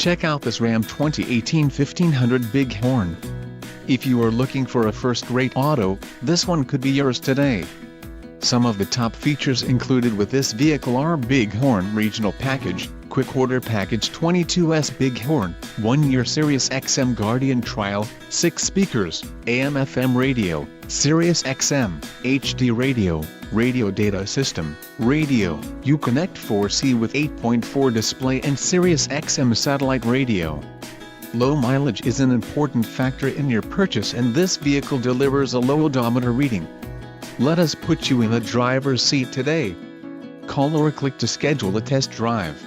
Check out this Ram 2018 1500 Bighorn. If you are looking for a first-rate auto, this one could be yours today. Some of the top features included with this vehicle are Bighorn Regional Package, Quick Order Package 22S Bighorn, 1-year Sirius XM Guardian Trial, 6 speakers, AM/FM radio, Sirius XM, HD radio, radio data system, radio, Uconnect 4C with 8.4 display and Sirius XM satellite radio. Low mileage is an important factor in your purchase, and this vehicle delivers a low odometer reading. Let us put you in the driver's seat today. Call or click to schedule a test drive.